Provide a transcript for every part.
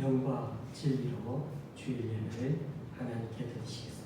영과 진리로 주일 예배를 하나님께 드리시겠습니다.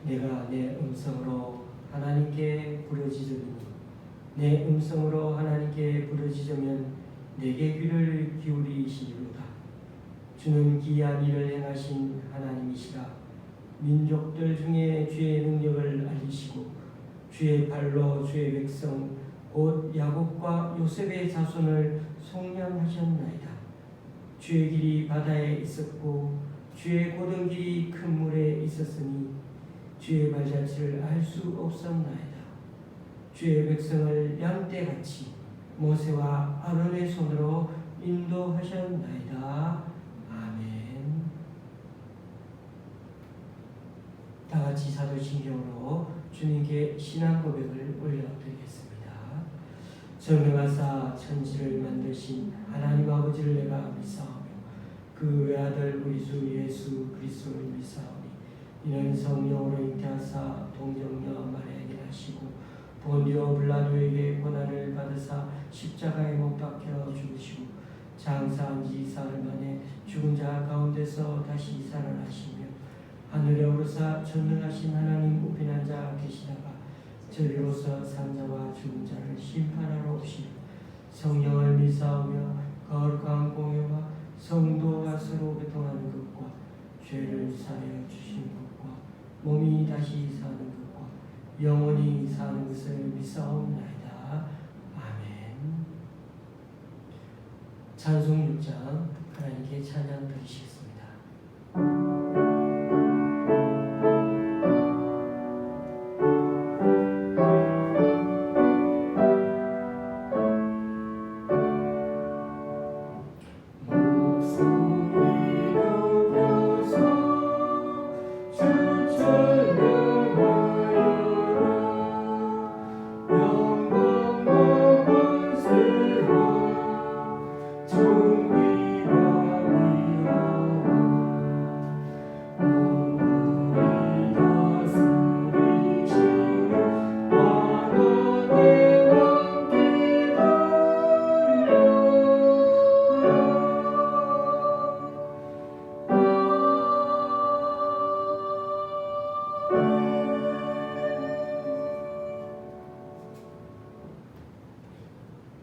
내가 내 음성으로 하나님께 부르짖으니 내 음성으로 하나님께 부르짖으면 내게 귀를 기울이시리로다. 주는 기이한 일을 행하신 하나님이시라. 민족들 중에 주의 능력을 알리시고 주의 발로 주의 백성 곧 야곱과 요셉의 자손을 속량하셨나이다. 주의 길이 바다에 있었고 주의 고든 길이 큰 물에 있었으니 주의 발자취를 알 수 없었나이다. 주의 백성을 양떼같이 모세와 아론의 손으로 인도하셨나이다. 아멘. 다같이 사도신경으로 주님께 신앙 고백을 올려드리겠습니다. 전능하사 천지를 만드신 하나님 아버지를 내가 믿사오며 그 외아들 우리 주 예수 그리스도를 믿사오니 이는 성령으로 잉태하사 동정녀 마리아에게 나시고 본디오 빌라도에게 고난을 받으사 십자가에 못 박혀 죽으시고 장사한 지 사흘 만에 죽은 자 가운데서 다시 살아나시며 하늘에 오르사 전능하신 하나님 우편한 자 계시다가 저리로서 산자와 죽은 자를 심판하러 오시며 성령을 믿사오며 거룩한 공회와 성도와 서로 교통하는 것과 죄를 사하여 주시는 것과 몸이 다시 사는 것과 영원히 사는 것을 믿사옵나이다. 아멘. 찬송 6장 하나님께 찬양 드리시겠습니다.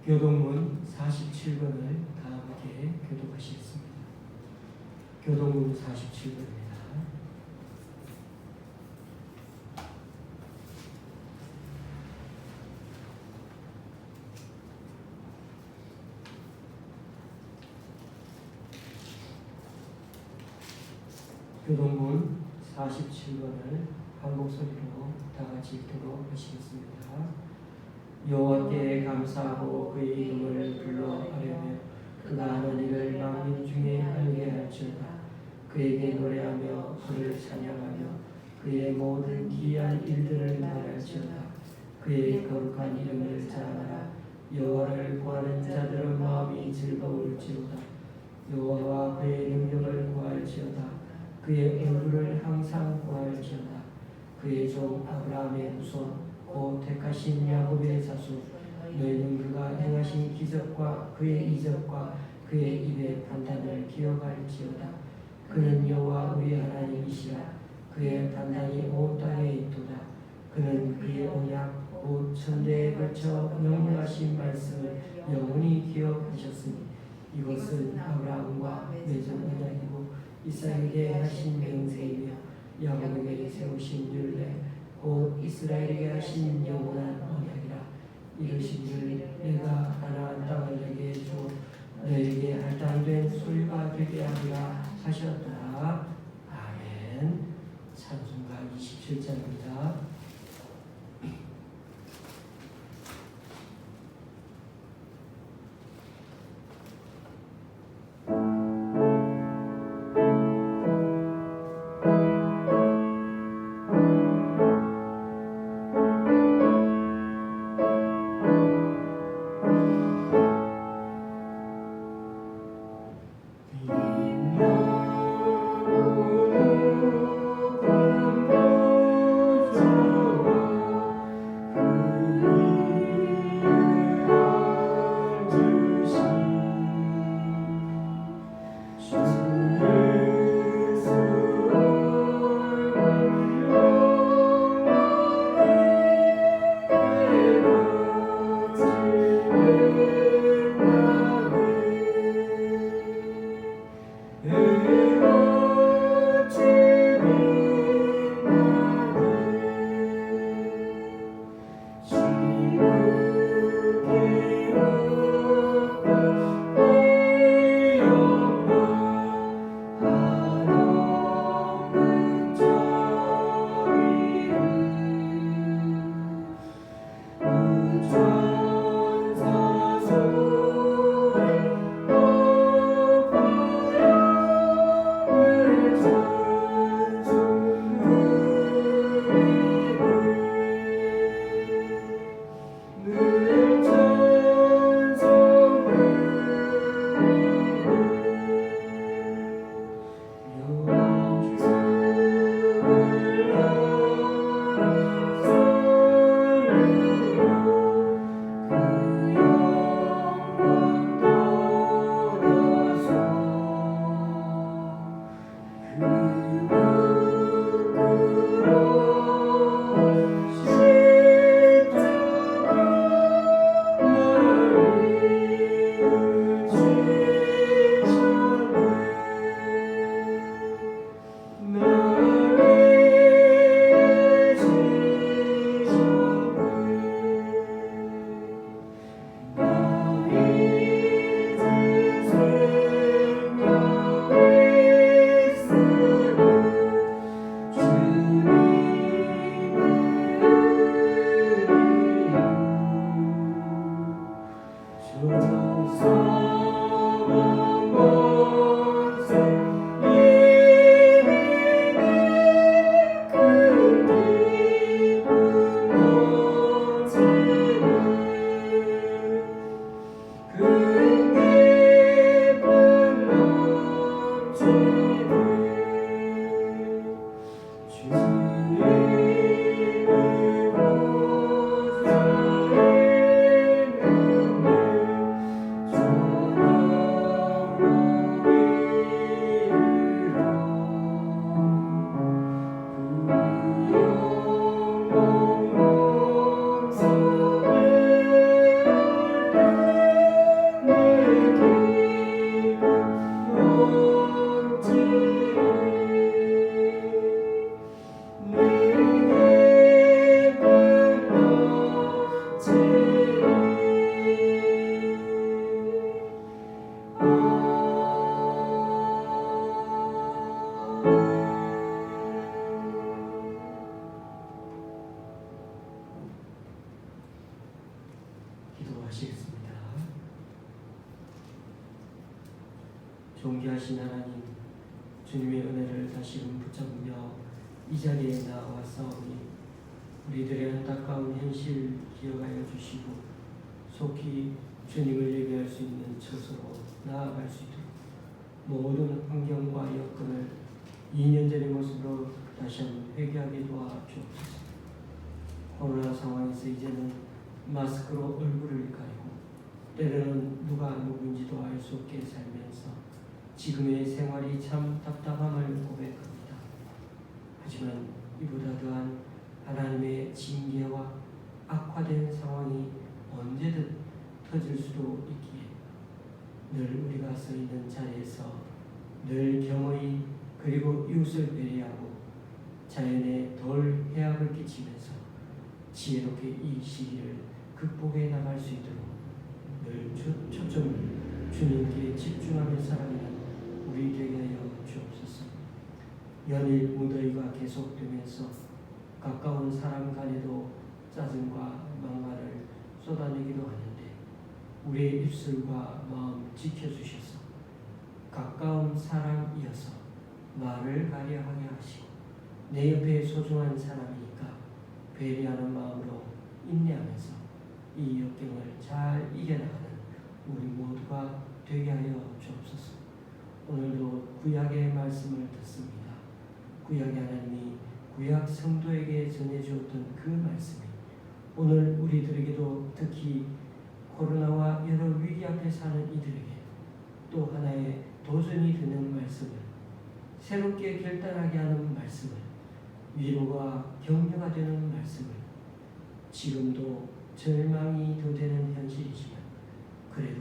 교동문 47권을 다 함께 교독하시겠습니다. 교동문 47권입니다. 교동문 47권을 한 목소리로 다 같이 읽도록 하시겠습니다. 여호와께 감사하고 그의 이름을 불러 아뢰며 그가 하는 일을 만민 중에 알게 할지어다. 그에게 노래하며 그를 찬양하며 그의 모든 기이한 일들을 말할지어다. 그의 거룩한 이름을 자랑하라. 여호와를 구하는 자들의 마음이 즐거울지로다. 여호와와 그의 능력을 구할지어다. 그의 얼굴을 항상 구할지어다. 그의 종 아브라함의 후손 곧 택하신 야곱의 자손 너희는 그가 행하신 기적과 그의 이적과 그의 입의 판단을 기억할지어다. 그는 여호와 우리 하나님이시라. 그의 판단이 온 땅에 있도다. 그는 그의 언약 곧 천대에 걸쳐 명령하신 말씀을 영원히 기억하셨으니 이것은 아브라함과 맺은 언약이고 이삭에게 하신 맹세이며 야곱에게 세우신 율례 곧 이스라엘에게 하신 영원한 언약이라. 이르시기를 내가 가나안 땅을 내게 주어 너에게 할당된 소유가 되게 하리라 하셨더라. 아멘. 찬송가 27장입니다. 존귀하신 하나님, 주님의 은혜를 다시금 붙잡으며 이 자리에 나와싸우니 우리들의 안타까운 현실 기억하여 주시고 속히 주님을 예배할 수 있는 처소로 나아갈 수 있도록 모든 환경과 여건을 2년 전의 모습으로 다시 한번 회개하게 도와주옵소서. 코로나 상황에서 이제는 마스크로 얼굴을 가리고 때로는 누가 누구인지도 알 수 없게 살면서 지금의 생활이 참 답답함을 고백합니다. 하지만 이보다 더한 하나님의 징계와 악화된 상황이 언제든 터질 수도 있기에 늘 우리가 서 있는 자리에서 늘 경의 그리고 이웃을 배려하고 자연에 덜 해악을 끼치면서 지혜롭게 이 시기를 극복해 나갈 수 있도록 늘 초점을 주님께 집중하며 살아가는 우리 되게 하여 주옵소서. 연일 무더위가 계속되면서 가까운 사람 간에도 짜증과 막말을 쏟아내기도 하는데 우리의 입술과 마음 지켜주셔서 가까운 사람이어서 말을 가려하게 하시고 내 옆에 소중한 사람이니까 배려하는 마음으로 인내하면서 이 역경을 잘 이겨나가는 우리 모두가 되게 하여 주옵소서. 오늘도 구약의 말씀을 듣습니다. 구약의 하나님이 구약 성도에게 전해주었던 그 말씀이 오늘 우리들에게도 특히 코로나와 여러 위기 앞에 사는 이들에게 또 하나의 도전이 되는 말씀을 새롭게 결단하게 하는 말씀을 위로가 격려가 되는 말씀을 지금도 절망이 더 되는 현실이지만 그래도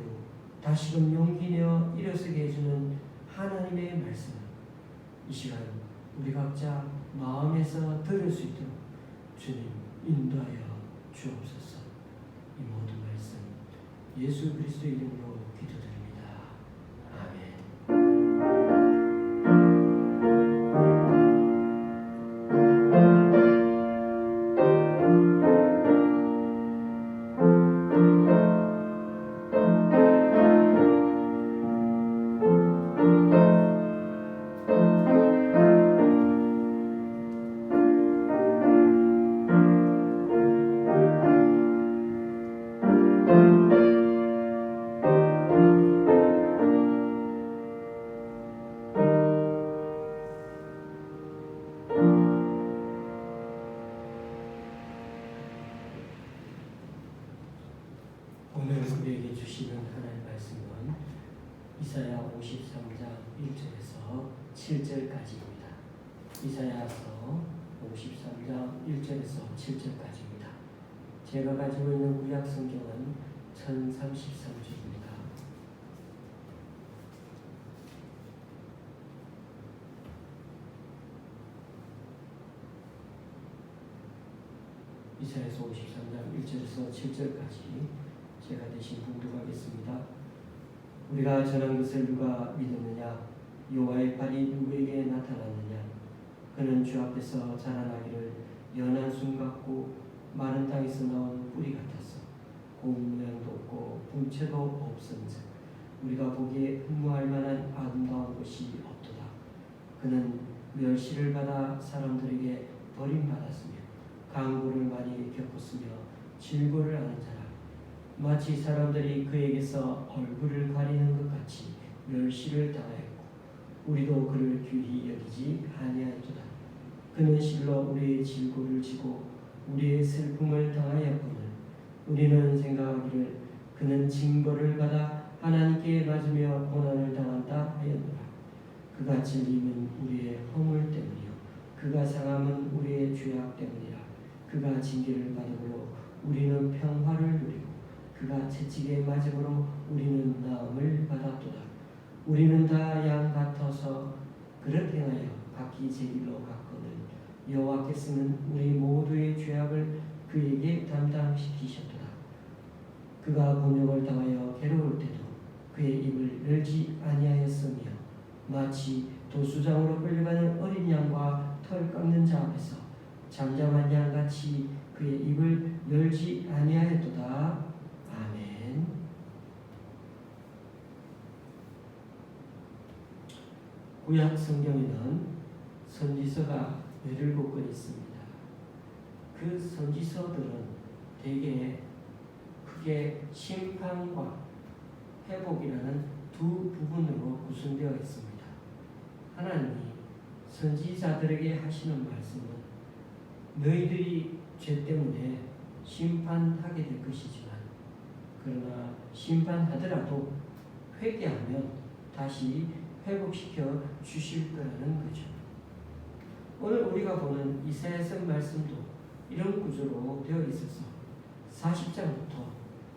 다시금 용기 내어 일어서게 해주는 하나님의 말씀을 이 시간 우리 각자 마음에서 들을 수 있도록 주님 인도하여 주옵소서. 이 모든 말씀 예수 그리스도 이름으로 기도드립니다. 아멘. 오늘 우리에게 주시는 하나님의 말씀은 이사야 53장 1절에서 7절까지입니다. 이사야서 53장 1절에서 7절까지입니다. 제가 가지고 있는 구약 성경은 1033쪽입니다. 이사야서 53장 1절에서 7절까지 제가 대신 봉독하겠습니다. 우리가 전한 것을 누가 믿었느냐? 여호와의 팔이 누구에게 나타났느냐? 그는 주 앞에서 자라나기를 연한 순 같고 마른 땅에서 나온 뿌리 같았어. 고운 모양도 없고 분체도 없은즉 우리가 보기에 흠모할 만한 아름다운 것이 없도다. 그는 멸시를 받아 사람들에게 버림받았으며 강고를 많이 겪었으며 질고를 하는 자라. 마치 사람들이 그에게서 얼굴을 가리는 것 같이 멸시를 당하였고 우리도 그를 귀히 여기지 아니하였도다. 그는 실로 우리의 질고를 지고 우리의 슬픔을 당하였거늘 우리는 생각하기를 그는 징벌을 받아 하나님께 맞으며 고난을 당한다 하였노라. 그가 찔림은 우리의 허물 때문이요 그가 상함은 우리의 죄악 때문이라. 그가 징계를 받음으로 우리는 평화를 누리고 그가 채찍에 맞음으로 우리는 나음을 받았도다. 우리는 다 양 같아서 그렇게 행하여 각기 제 길로 갔거늘 여호와께서는 우리 모두의 죄악을 그에게 담당시키셨도다. 그가 곤욕을 당하여 괴로울 때도 그의 입을 열지 아니하였으며 마치 도수장으로 끌려가는 어린 양과 털 깎는 자 앞에서 잠잠한 양같이 그의 입을 열지 아니하였도다. 아멘. 구약 성경에는 선지서가 17권 있습니다. 그 선지서들은 대개 크게 심판과 회복이라는 두 부분으로 구성되어 있습니다. 하나님이 선지자들에게 하시는 말씀은 너희들이 죄 때문에 심판하게 될 것이지만 그러나 심판하더라도 회개하면 다시 회복시켜 주실 거라는 거죠. 오늘 우리가 보는 이사야서 말씀도 이런 구조로 되어 있어서 40장부터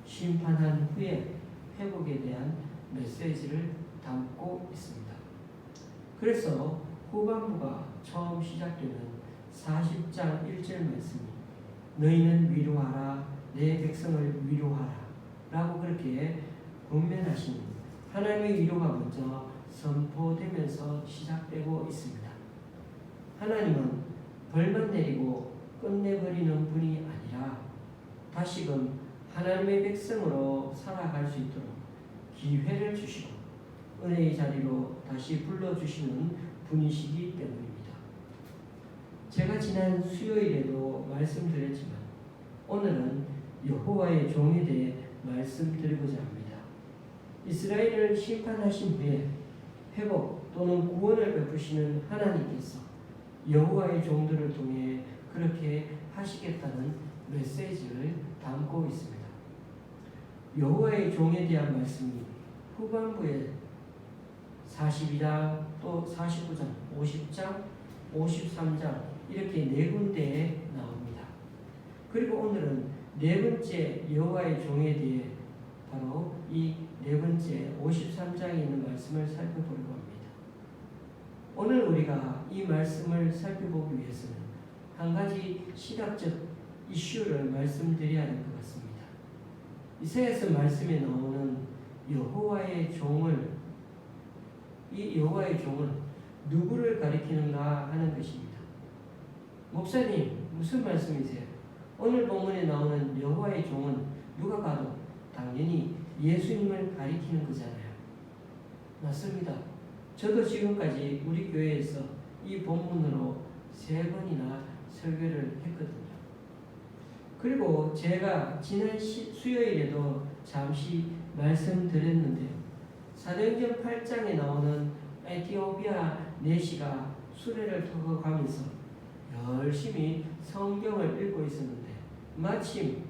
심판한 후에 회복에 대한 메시지를 담고 있습니다. 그래서 후반부가 처음 시작되는 40장 1절 말씀이 너희는 위로하라 내 백성을 위로하라 라고 그렇게 권면하시는 하나님의 위로가 먼저 선포되면서 시작되고 있습니다. 하나님은 벌만 내리고 끝내버리는 분이 아니라 다시금 하나님의 백성으로 살아갈 수 있도록 기회를 주시고 은혜의 자리로 다시 불러주시는 분이시기 때문입니다. 제가 지난 수요일에도 말씀드렸지만 오늘은 여호와의 종에 대해 말씀드리고자 합니다. 이스라엘을 심판하신 후에 회복 또는 구원을 베푸시는 하나님께서 여호와의 종들을 통해 그렇게 하시겠다는 메시지를 담고 있습니다. 여호와의 종에 대한 말씀이 후반부에 42장 또 49장, 50장, 53장 이렇게 네 군데에 나옵니다. 그리고 오늘은 네 번째 여호와의 종에 대해 바로 이 네 번째 53장에 있는 말씀을 살펴보려고 합니다. 오늘 우리가 이 말씀을 살펴보기 위해서는 한 가지 시각적 이슈를 말씀드려야 될 것 같습니다. 이사야서 말씀에 나오는 여호와의 종을 이 여호와의 종은 누구를 가리키는가 하는 것입니다. 목사님 무슨 말씀이세요? 오늘 본문에 나오는 여호와의 종은 누가 봐도 당연히 예수님을 가리키는 거잖아요. 맞습니다. 저도 지금까지 우리 교회에서 이 본문으로 3번이나 설교를 했거든요. 그리고 제가 지난 수요일에도 잠시 말씀드렸는데요. 사도행전 8장에 나오는 에티오피아 내시가 수레를 타고 가면서 열심히 성경을 읽고 있었는데 마침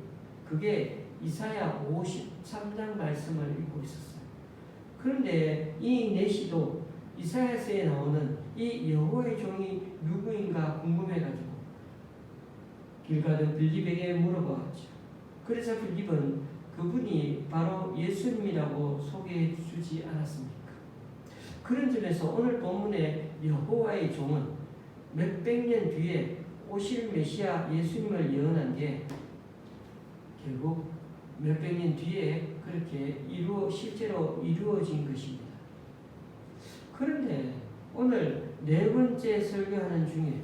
그게 이사야 53장 말씀을 읽고 있었어요. 그런데 이 내시도 이사야서에 나오는 이 여호와의 종이 누구인가 궁금해가지고 길 가던 빌립에게 물어보았죠. 그래서 빌립은 그분이 바로 예수님이라고 소개해 주지 않았습니까? 그런 점에서 오늘 본문의 여호와의 종은 몇백 년 뒤에 오실 메시아 예수님을 예언한 게 결국 몇백 년 뒤에 그렇게 실제로 이루어진 것입니다. 그런데 오늘 네 번째 설교하는 중에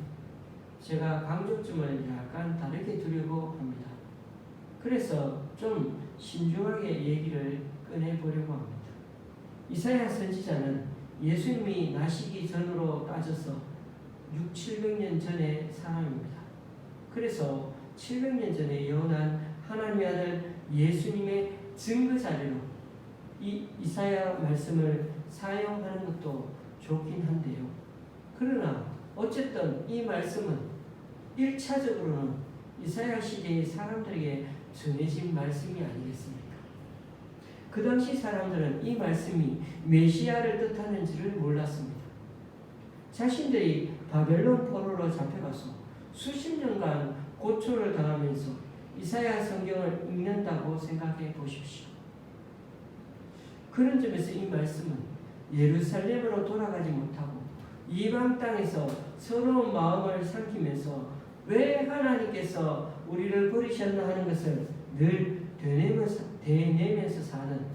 제가 강조점을 약간 다르게 두려고 합니다. 그래서 좀 신중하게 얘기를 꺼내보려고 합니다. 이사야 선지자는 예수님이 나시기 전으로 따져서 600-700년 전의 사람입니다. 그래서 700년 전에 예언한 하나님의 아들 예수님의 증거 자료로 이 이사야 말씀을 사용하는 것도 좋긴 한데요. 그러나 어쨌든 이 말씀은 1차적으로는 이사야 시대의 사람들에게 전해진 말씀이 아니겠습니까? 그 당시 사람들은 이 말씀이 메시아를 뜻하는지를 몰랐습니다. 자신들이 바벨론 포로로 잡혀가서 수십 년간 고초를 당하면서 이사야 성경을 읽는다고 생각해 보십시오. 그런 점에서 이 말씀은 예루살렘으로 돌아가지 못하고 이방 땅에서 서러운 마음을 삼키면서 왜 하나님께서 우리를 버리셨나 하는 것을 늘 되뇌면서 사는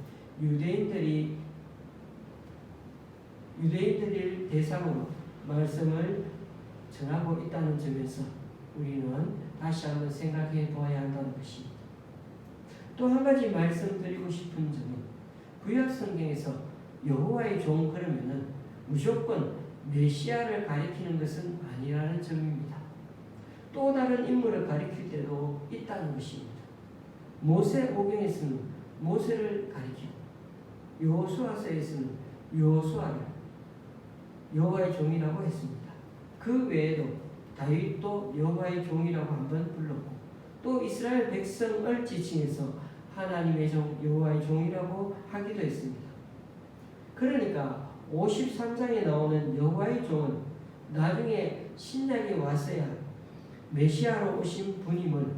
유대인들을 대상으로 말씀을 전하고 있다는 점에서 우리는 다시 한번 생각해 보아야 한다는 것입니다. 또 한 가지 말씀드리고 싶은 점은 구약 성경에서 여호와의 종 그러면은 무조건 메시아를 가리키는 것은 아니라는 점입니다. 또 다른 인물을 가리킬 때도 있다는 것입니다. 모세오경에서는 모세를 가리키고 여호수아서에서는 여호수아를 여호와의 종이라고 했습니다. 그 외에도 다윗도 여호와의 종이라고 한번 불렀고 또 이스라엘 백성을 지칭해서 하나님의 종 여호와의 종이라고 하기도 했습니다. 그러니까 53장에 나오는 여호와의 종은 나중에 신약에 왔어야 메시아로 오신 분임을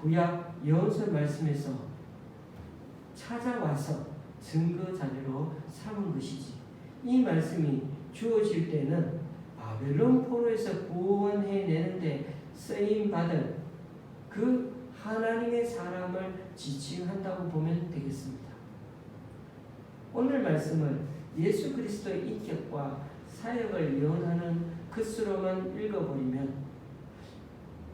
구약 예언서 말씀에서 찾아와서 증거 자료로 삼은 것이지. 이 말씀이 주어질 때는 바벨론 포로에서 구원해내는데 쓰임받은 그 하나님의 사람을 지칭한다고 보면 되겠습니다. 오늘 말씀을 예수 그리스도의 인격과 사역을 예언하는 것으로만 읽어버리면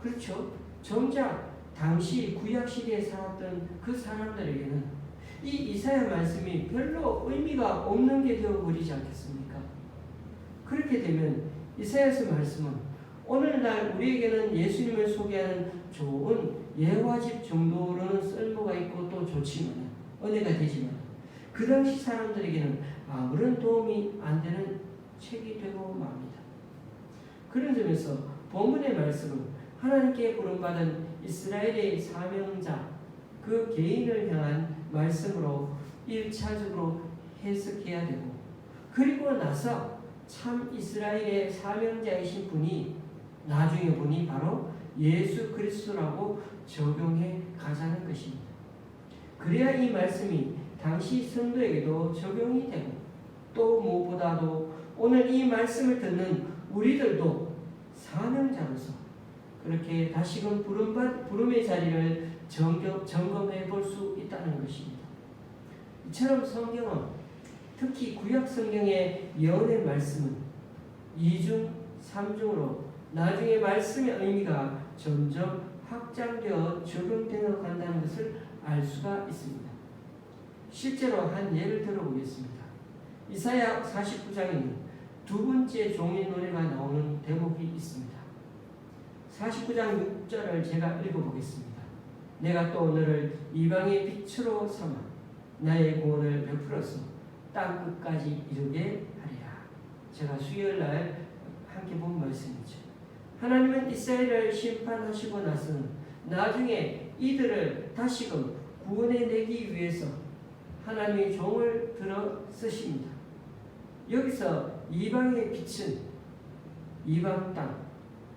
그렇죠. 정작 당시 구약시대에 살았던 그 사람들에게는 이 이사야 말씀이 별로 의미가 없는 게 되어버리지 않겠습니까? 그렇게 되면 이사야서 말씀은 오늘날 우리에게는 예수님을 소개하는 좋은 예화집 정도로는 쓸모가 있고 또 좋지만 은혜가 되지만 그 당시 사람들에게는 아무런 도움이 안 되는 책이 되고 맙니다. 그런 점에서 본문의 말씀은 하나님께 부름받은 이스라엘의 사명자 그 개인을 향한 말씀으로 1차적으로 해석해야 되고 그리고 나서 참 이스라엘의 사명자이신 분이 나중에 보니 바로 예수 그리스도라고 적용해 가자는 것입니다. 그래야 이 말씀이 당시 성도에게도 적용이 되고 또 무엇보다도 오늘 이 말씀을 듣는 우리들도 사명자로서 그렇게 다시금 부름의 자리를 점검해 볼 수 있다는 것입니다. 이처럼 성경은 특히 구약 성경의 예언의 말씀은 2중, 3중으로 나중에 말씀의 의미가 점점 확장되어 적용되어 간다는 것을 알 수가 있습니다. 실제로 한 예를 들어보겠습니다. 이사야 49장에는 두 번째 종의 노래가 나오는 대목이 있습니다. 49장 6절을 제가 읽어보겠습니다. 내가 또 너를 이방의 빛으로 삼아 나의 구원을 베풀어서 땅 끝까지 이르게 하리라. 제가 수요일날 함께 본 말씀이죠. 하나님은 이스라엘을 심판하시고 나서는 나중에 이들을 다시금 구원해내기 위해서 하나님의 종을 들어 쓰십니다. 여기서 이방의 빛은 이방 땅,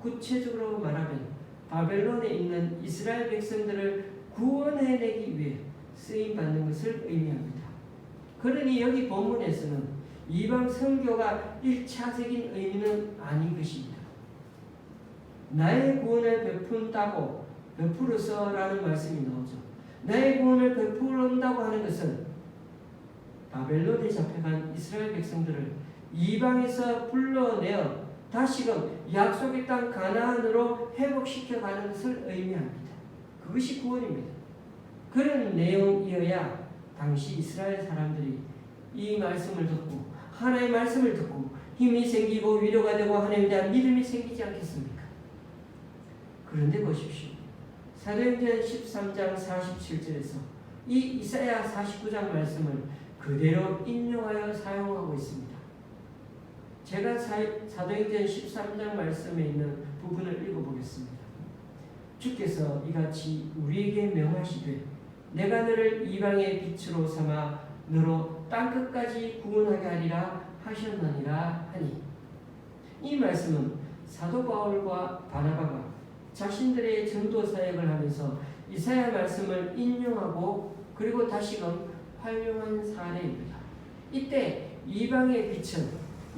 구체적으로 말하면 바벨론에 있는 이스라엘 백성들을 구원해내기 위해 쓰임받는 것을 의미합니다. 그러니 여기 본문에서는 이방 선교가 1차적인 의미는 아닌 것입니다. 나의 구원을 베푼다고 베풀어서라는 말씀이 나오죠. 나의 구원을 베풀는다고 하는 것은 바벨론에 잡혀간 이스라엘 백성들을 이방에서 불러내어 다시금 약속의 땅 가나안으로 회복시켜가는 것을 의미합니다. 그것이 구원입니다. 그런 내용이어야 당시 이스라엘 사람들이 이 말씀을 듣고 하나님의 말씀을 듣고 힘이 생기고 위로가 되고 하나님에 대한 믿음이 생기지 않겠습니까? 그런데 보십시오. 사도행전 13장 47절에서 이 이사야 49장 말씀을 그대로 인용하여 사용하고 있습니다. 제가 사도행전 13장 말씀에 있는 부분을 읽어보겠습니다. 주께서 이같이 우리에게 명하시되 내가 너를 이방의 빛으로 삼아 너로 땅끝까지 구원하게 하리라 하셨느니라 하니, 이 말씀은 사도 바울과 바나바가 자신들의 전도 사역을 하면서 이사야 말씀을 인용하고 그리고 다시금 활용한 사례입니다. 이때 이방의 빛은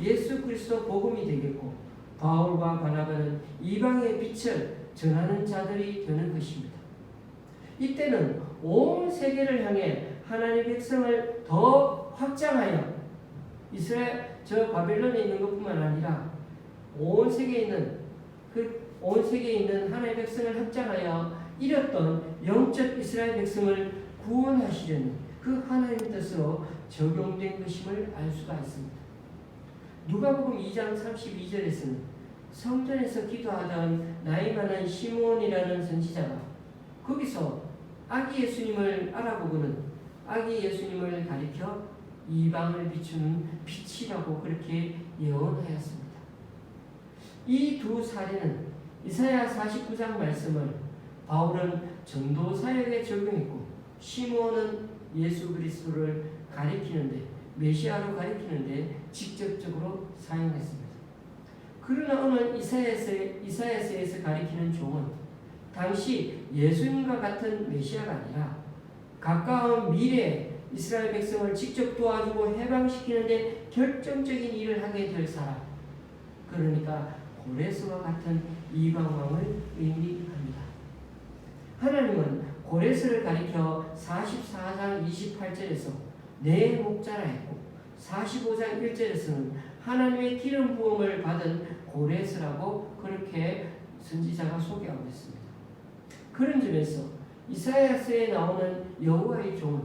예수 그리스도 복음이 되겠고 바울과 바나바는 이방의 빛을 전하는 자들이 되는 것입니다. 이때는 온 세계를 향해 하나님의 백성을 더 확장하여 이스라엘 저 바벨론에 있는 것뿐만 아니라 온 세계에 있는 하나님의 백성을 확장하여 잃었던 영적 이스라엘 백성을 구원하시려는 그 하나님의 뜻으로 적용된 것임을 알 수가 있습니다. 누가복음 2장 32절에서는 성전에서 기도하던 나이 많은 시므온이라는 선지자가 거기서 아기 예수님을 알아보고는 아기 예수님을 가리켜 이방을 비추는 빛이라고 그렇게 예언하였습니다. 이 두 사례는 이사야 49장 말씀을 바울은 전도 사역에 적용했고 시므온은 예수 그리스도를 가리키는데 메시아로 가리키는데 직접적으로 사용했습니다. 그러나 오늘 이사야서에서 가리키는 종은 당시 예수님과 같은 메시아가 아니라 가까운 미래에 이스라엘 백성을 직접 도와주고 해방시키는데 결정적인 일을 하게 될 사람, 그러니까 고레스와 같은 이방왕을 의미합니다. 하나님은 고레스를 가리켜 44장 28절에서 내 목자라 했고 45장 1절에서는 하나님의 기름 부음을 받은 고레스라고 그렇게 선지자가 소개하고 있습니다. 그런 점에서 이사야서에 나오는 여호와의 종은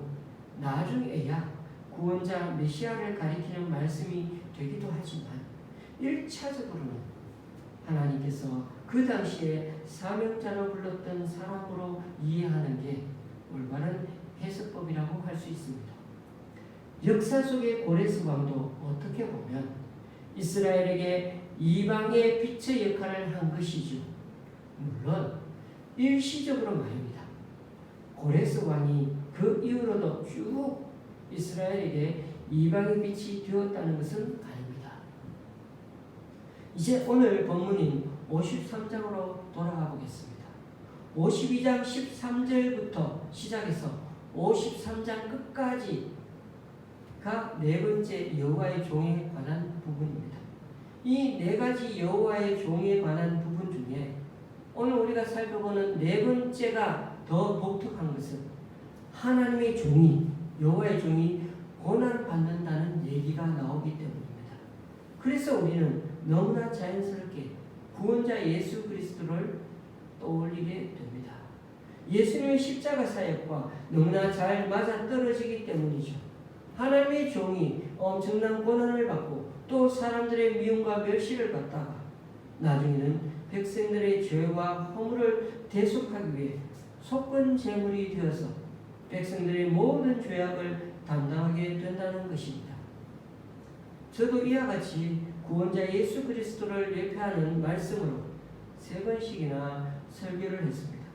나중에야 구원자 메시아를 가리키는 말씀이 되기도 하지만 1차적으로는 하나님께서 그 당시에 사명자로 불렀던 사람으로 이해하는 게 올바른 해석법이라고 할 수 있습니다. 역사 속의 고레스 왕도 어떻게 보면 이스라엘에게 이방의 빛의 역할을 한 것이죠. 물론 일시적으로 말입니다. 고레스 왕이 그 이후로도 쭉 이스라엘에게 이방의 빛이 되었다는 것은 아닙니다. 이제 오늘 본문인 53장으로 돌아가 보겠습니다. 52장 13절부터 시작해서 53장 끝까지가 네 번째 여호와의 종에 관한 부분입니다. 이 네 가지 여호와의 종에 관한 부분 중에 오늘 우리가 살펴보는 네 번째가 더 독특한 것은 하나님의 종이, 여호와의 종이 고난받는다는 얘기가 나오기 때문입니다. 그래서 우리는 너무나 자연스럽게 구원자 예수 그리스도를 떠올리게 됩니다. 예수님의 십자가 사역과 너무나 잘 맞아떨어지기 때문이죠. 하나님의 종이 엄청난 고난을 받고 또 사람들의 미움과 멸시를 받다가 나중에는 백성들의 죄와 허물을 대속하기 위해 속건 제물이 되어서 백성들의 모든 죄악을 담당하게 된다는 것입니다. 저도 이와 같이 구원자 예수 그리스도를 예표하는 말씀으로 3번씩이나 설교를 했습니다.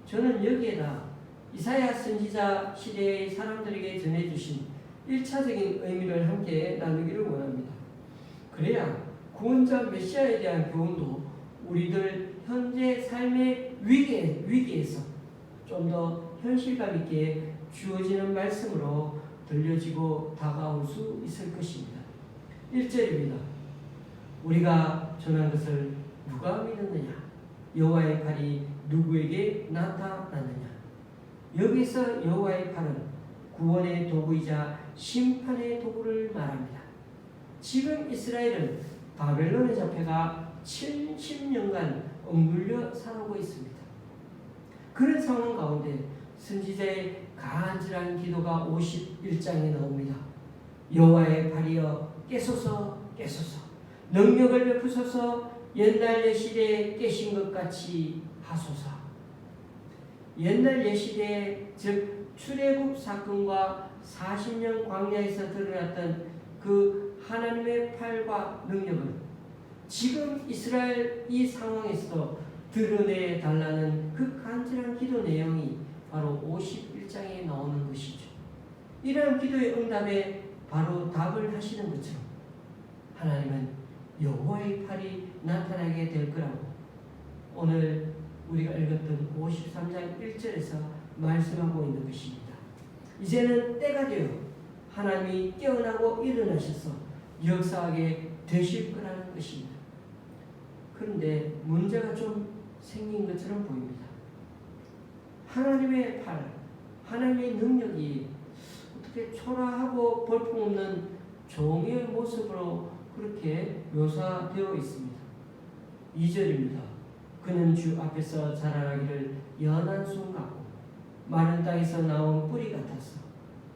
저는 여기에다 이사야 선지자 시대의 사람들에게 전해주신 1차적인 의미를 함께 나누기를 원합니다. 그래야 구원자 메시아에 대한 교훈도 우리들 현재 삶의 위기에서 좀 더 현실감 있게 주어지는 말씀으로 들려지고 다가올 수 있을 것입니다. 1절입니다. 우리가 전한 것을 누가 믿었느냐? 여호와의 팔이 누구에게 나타났느냐? 여기서 여호와의 팔은 구원의 도구이자 심판의 도구를 말합니다. 지금 이스라엘은 바벨론에 잡혀가 70년간 억눌려 살아오고 있습니다. 그런 상황 가운데 선지자의 간절한 기도가 51장에 나옵니다. 여호와의 발이여 깨소서 깨소서 능력을 베푸소서 옛날 옛시대에 깨신 것 같이 하소서. 옛날 옛시대에 즉 출애굽 사건과 40년 광야에서 드러났던 그 하나님의 팔과 능력을 지금 이스라엘 이 상황에서도 드러내 달라는 그 간절한 기도 내용이 바로 51장에 나오는 것이죠. 이러한 기도의 응답에 바로 답을 하시는 것처럼 하나님은 여호와의 팔이 나타나게 될 거라고 오늘 우리가 읽었던 53장 1절에서 말씀하고 있는 것입니다. 이제는 때가 되어 하나님이 깨어나고 일어나셔서 역사하게 되실 거라는 것입니다. 그런데 문제가 좀 생긴 것처럼 보입니다. 하나님의 팔, 하나님의 능력이 어떻게 초라하고 볼품없는 종의 모습으로 그렇게 묘사되어 있습니다. 2절입니다. 그는 주 앞에서 자라나기를 연한 순 같고 마른 땅에서 나온 뿌리 같아서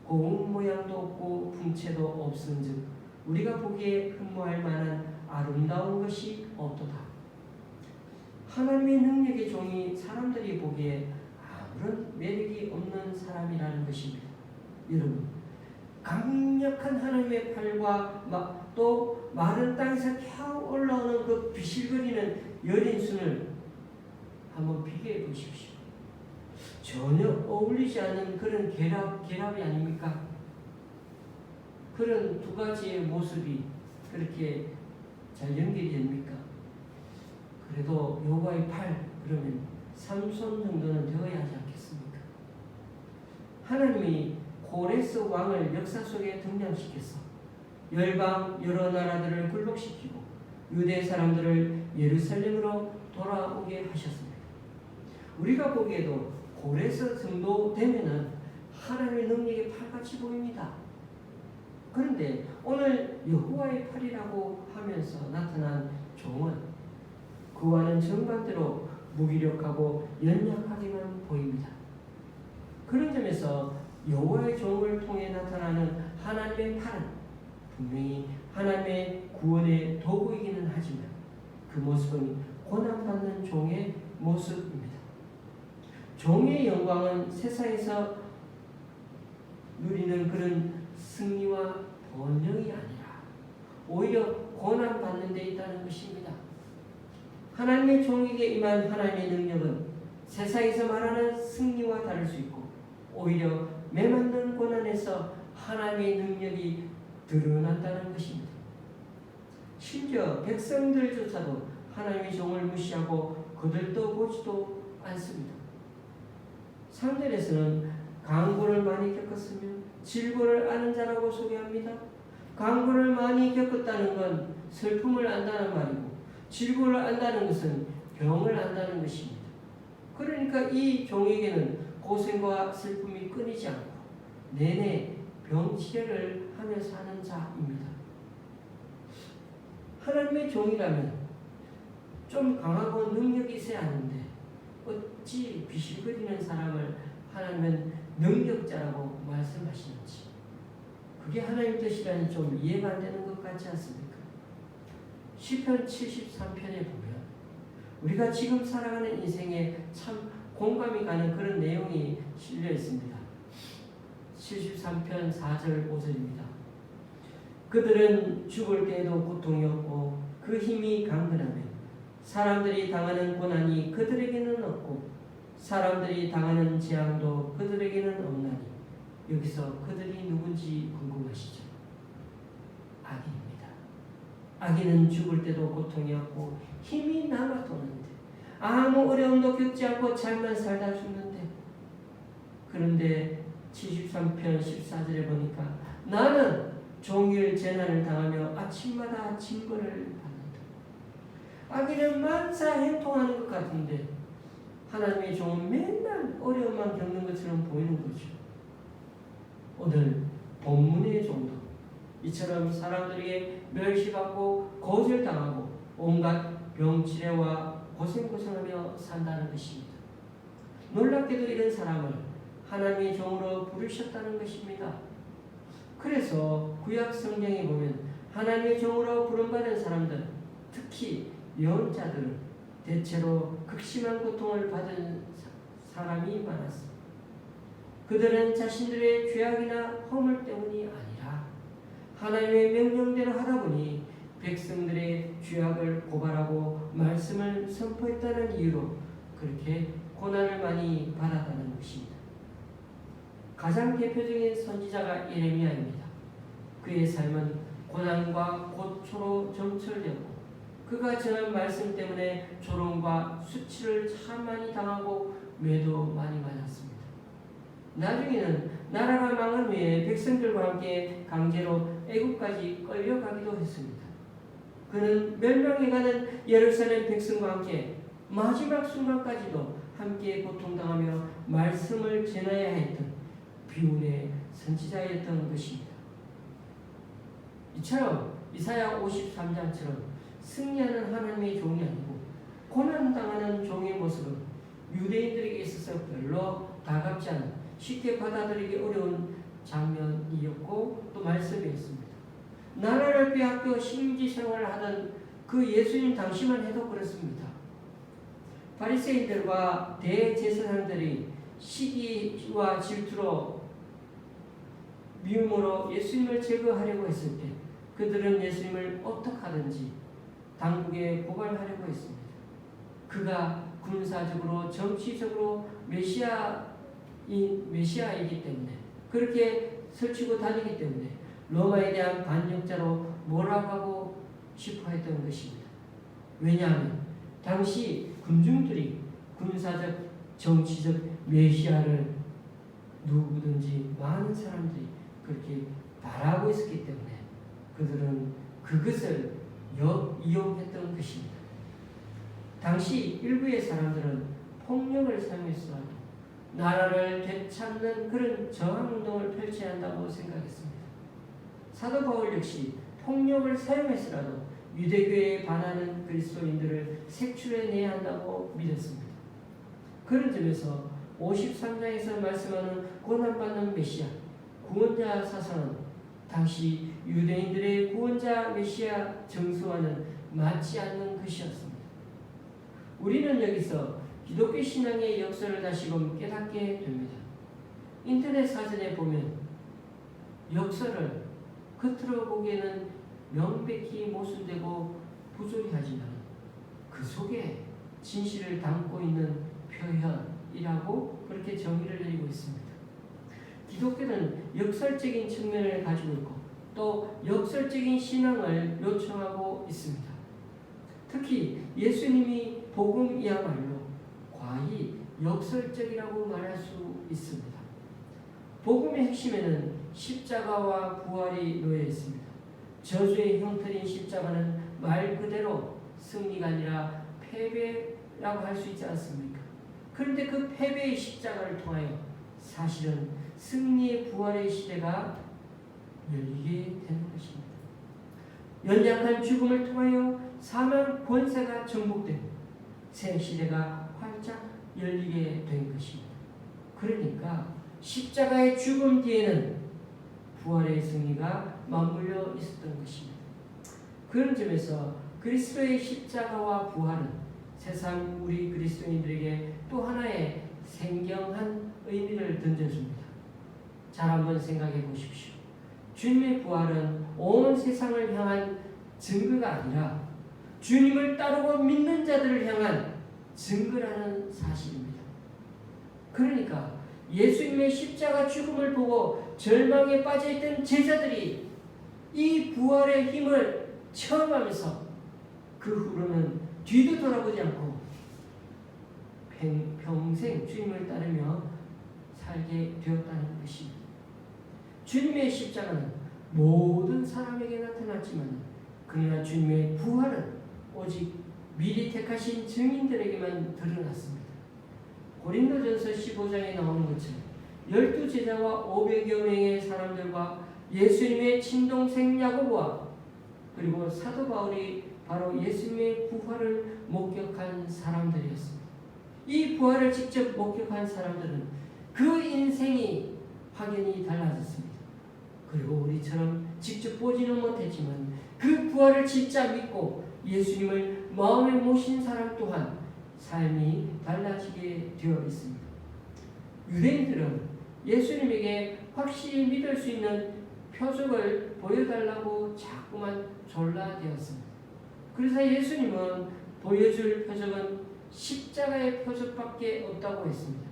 고운 모양도 없고 풍채도 없은즉 우리가 보기에 흠모할 만한 아름다운 것이 없도다. 하나님의 능력의 종이 사람들이 보기에 아무런 매력 없는 사람이라는 것입니다. 여러분, 강력한 하나님의 팔과 또 마른 땅에서 겨우 올라오는 그 비실거리는 여린 순을 한번 비교해 보십시오. 전혀 어울리지 않는 그런 결합이 아닙니까? 그런 두 가지의 모습이 그렇게 잘 연결이 됩니까? 그래도 여호와의 팔, 그러면 삼손 정도는 되어야 하지 않겠습니까? 하나님이 고레스 왕을 역사 속에 등장시켜서 열방 여러 나라들을 굴복시키고 유대 사람들을 예루살렘으로 돌아오게 하셨습니다. 우리가 보기에도 고레스 정도 되면은 하나님의 능력이 팔같이 보입니다. 그런데 오늘 여호와의 팔이라고 하면서 나타난 종은 그와는 정반대로 무기력하고 연약하게만 보입니다. 그런 점에서 여호와의 종을 통해 나타나는 하나님의 팔은 분명히 하나님의 구원의 도구이기는 하지만 그 모습은 고난받는 종의 모습입니다. 종의 영광은 세상에서 누리는 그런 승리와 번영이 아니라 오히려 고난받는 데 있다는 것입니다. 하나님의 종에게 임한 하나님의 능력은 세상에서 말하는 승리와 다를 수 있고 오히려 매맞는 고난에서 하나님의 능력이 드러난다는 것입니다. 심지어 백성들조차도 하나님의 종을 무시하고 거들떠 보지도 않습니다. 상대에서는 강고를 많이 겪었으며 질고를 아는 자라고 소개합니다. 강고를 많이 겪었다는 건 슬픔을 안다는 말이고 질고를 안다는 것은 병을 안다는 것입니다. 그러니까 이 종에게는 고생과 슬픔이 끊이지 않고 내내 병치레를 하며 사는 자입니다. 하나님의 종이라면 좀 강하고 능력이 있어야 하는데 어찌 비실거리는 사람을 하나님은 능력자라고 말씀하시는지, 그게 하나님 뜻이라니 좀 이해가 안 되는 것 같지 않습니까? 시편 73편에 보면 우리가 지금 살아가는 인생에 참 공감이 가는 그런 내용이 실려 있습니다. 73편 4절 5절입니다. 그들은 죽을 때에도 고통이 없고 그 힘이 강건하며 사람들이 당하는 고난이 그들에게는 없고 사람들이 당하는 재앙도 그들에게는 없나니. 여기서 그들이 누군지 궁금하시죠? 악인입니다. 악인은 죽을 때도 고통이 없고 힘이 남아 도는데 아무 어려움도 겪지 않고 잘만 살다 죽는데, 그런데 73편 14절에 보니까 나는 종일 재난을 당하며 아침마다 징벌을 받는다. 악인은 만사 행통하는 것 같은데 하나님의 종은 맨날 어려움만 겪는 것처럼 보이는 거죠. 오늘 본문의 종도 이처럼 사람들에게 멸시받고 거절당하고 온갖 병치레와 고생하며 산다는 것입니다. 놀랍게도 이런 사람을 하나님의 종으로 부르셨다는 것입니다. 그래서 구약 성경에 보면 하나님의 종으로 부름받은 사람들, 특히 예언자들은 대체로 극심한 고통을 받은 사람이 많았습니다. 그들은 자신들의 죄악이나 허물 때문이 아니라 하나님의 명령대로 하다 보니 백성들의 죄악을 고발하고 말씀을 선포했다는 이유로 그렇게 고난을 많이 받았다는 것입니다. 가장 대표적인 선지자가 예레미야입니다. 그의 삶은 고난과 고초로 점철되었고 그가 전한 말씀 때문에 조롱과 수치를 참 많이 당하고 매도 많이 맞았습니다. 나중에는 나라가 망한 후에 백성들과 함께 강제로 애국까지 끌려가기도 했습니다. 그는 멸망해가는 예루살렘 백성과 함께 마지막 순간까지도 함께 고통당하며 말씀을 전해야 했던 비운의 선지자였던 것입니다. 이처럼 이사야 53장처럼 승리하는 하나님의 종이 아니고 고난당하는 종의 모습은 유대인들에게 있어서 별로 다갑지 않은, 쉽게 받아들이기 어려운 장면이었고 또 말씀이었습니다. 나라를 빼앗겨 식민지 생활을 하던 그 예수님 당시만 해도 그렇습니다. 바리새인들과 대제사장들이 시기와 질투로 미움으로 예수님을 제거하려고 했을 때 그들은 예수님을 어떻게 하든지 당국에 고발하려고 했습니다. 그가 군사적으로 정치적으로 메시아이기 때문에 그렇게 설치고 다니기 때문에 로마에 대한 반역자로 몰아가고 싶어 했던 것입니다. 왜냐하면 당시 군중들이 군사적 정치적 메시아를 누구든지 많은 사람들이 그렇게 바라고 있었기 때문에 그들은 그것을 이용했던 것입니다. 당시 일부의 사람들은 폭력을 사용했어도 나라를 되찾는 그런 저항운동을 펼쳐야 한다고 생각했습니다. 사도 바울 역시 폭력을 사용해서라도 유대교에 반하는 그리스도인들을 색출해내야 한다고 믿었습니다. 그런 점에서 53장에서 말씀하는 고난받는 메시아, 구원자 사상은 당시 유대인들의 구원자 메시아 정서와는 맞지 않는 것이었습니다. 우리는 여기서 기독교 신앙의 역사를 다시금 깨닫게 됩니다. 인터넷 사전에 보면 역사를 겉으로 보기에는 명백히 모순되고 부조리하지만 그 속에 진실을 담고 있는 표현이라고 그렇게 정의를 내리고 있습니다. 기독교는 역설적인 측면을 가지고 있고 또 역설적인 신앙을 요청하고 있습니다. 특히 예수님이 복음이야말로 과히 역설적이라고 말할 수 있습니다. 복음의 핵심에는 십자가와 부활이 놓여 있습니다. 저주의 형편인 십자가는 말 그대로 승리가 아니라 패배라고 할 수 있지 않습니까? 그런데 그 패배의 십자가를 통하여 사실은 승리의 부활의 시대가 열리게 되는 것입니다. 연약한 죽음을 통하여 사망 권세가 정복되고 새 시대가 활짝 열리게 된 것입니다. 그러니까 십자가의 죽음 뒤에는 부활의 승리가 맞물려 있었던 것입니다. 그런 점에서 그리스도의 십자가와 부활은 세상 우리 그리스도인들에게 또 하나의 생경한 의미를 던져줍니다. 잘 한번 생각해 보십시오. 주님의 부활은 온 세상을 향한 증거가 아니라 주님을 따르고 믿는 자들을 향한 증거라는 사실입니다. 그러니까 예수님의 십자가 죽음을 보고 절망에 빠져있던 제자들이 이 부활의 힘을 체험하면서 그 후로는 뒤도 돌아보지 않고 평생 주님을 따르며 살게 되었다는 것입니다. 주님의 십자가는 모든 사람에게 나타났지만 그러나 주님의 부활은 오직 미리 택하신 증인들에게만 드러났습니다. 고린도전서 15장에 나오는 것처럼 12제자와 500여 명의 사람들과 예수님의 친동생 야고보와 그리고 사도 바울이 바로 예수님의 부활을 목격한 사람들이었습니다. 이 부활을 직접 목격한 사람들은 그 인생이 확연히 달라졌습니다. 그리고 우리처럼 직접 보지는 못했지만 그 부활을 진짜 믿고 예수님을 마음에 모신 사람 또한 삶이 달라지게 되어 있습니다. 유대인들은 예수님에게 확실히 믿을 수 있는 표적을 보여달라고 자꾸만 졸라대었습니다. 그래서 예수님은 보여줄 표적은 십자가의 표적밖에 없다고 했습니다.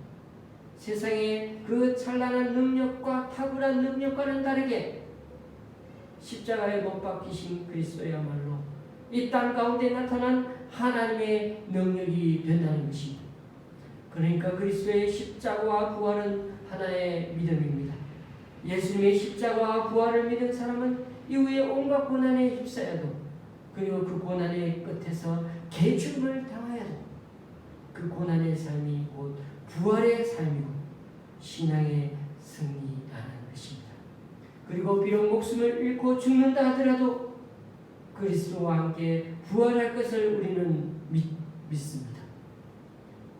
세상의 그 찬란한 능력과 탁월한 능력과는 다르게 십자가에 못 박히신 그리스도야말로 이 땅 가운데 나타난 하나님의 능력이 된다는 것입니다. 그러니까 그리스도의 십자가와 부활은 하나의 믿음입니다. 예수님의 십자가와 부활을 믿은 사람은 이후에 온갖 고난에 휩싸여도 그리고 그 고난의 끝에서 개죽음을 당하여도 그 고난의 삶이 곧 부활의 삶이고 신앙의 승리라는 것입니다. 그리고 비록 목숨을 잃고 죽는다 하더라도 그리스도와 함께 부활할 것을 우리는 믿습니다.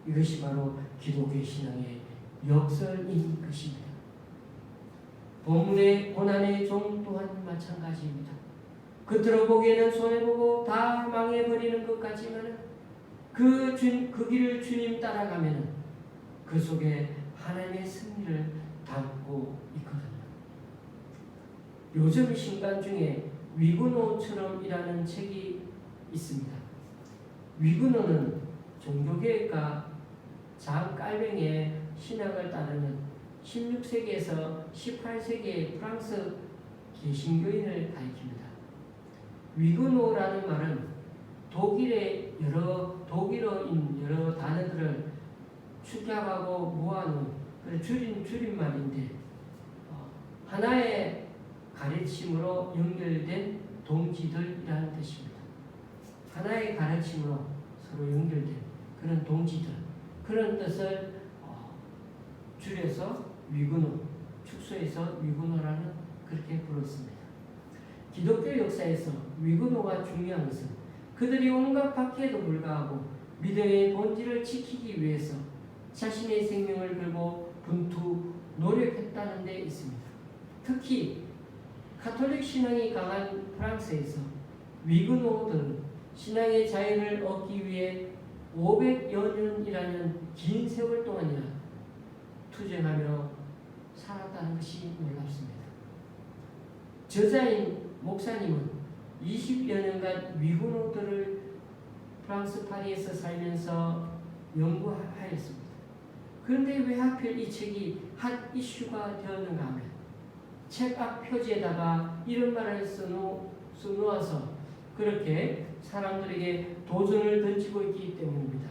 이것이 바로 기독교 신앙의 역설인 것입니다. 본문의 고난의 종 또한 마찬가지입니다. 겉으로 보기에는 손해보고 다 망해버리는 것 같지만 그 길을 주님 따라가면 그 속에 하나님의 승리를 담고 있거든요. 요즘 신간 중에 위그노처럼이라는 책이 있습니다. 위그노는 종교개혁가 장 깔뱅의 신학을 따르는 16세기에서 18세기의 프랑스 개신교인을 가리킵니다. 위그노라는 말은 독일어인 여러 단어들을 축약하고 모아놓은 줄임말인데 하나의 가르침으로 연결된 동지들이라는 뜻입니다. 하나의 가르침으로 서로 연결된 그런 동지들, 그런 뜻을 줄여서 위그노, 축소해서 위그노라는 그렇게 불렀습니다. 기독교 역사에서 위그노가 중요한 것은 그들이 온갖 박해에도 불구하고 믿음의 본질을 지키기 위해서 자신의 생명을 걸고 분투 노력했다는 데 있습니다. 특히 가톨릭 신앙이 강한 프랑스에서 위그노들은 신앙의 자유를 얻기 위해 500여 년이라는 긴 세월 동안이나 투쟁하며 살았다는 것이 놀랍습니다. 저자인 목사님은 20여 년간 위그노들을 프랑스 파리에서 살면서 연구하였습니다. 그런데 왜 하필 이 책이 핫 이슈가 되었는가 하면 책 앞 표지에다가 이런 말을 써놓아서 그렇게 사람들에게 도전을 던지고 있기 때문입니다.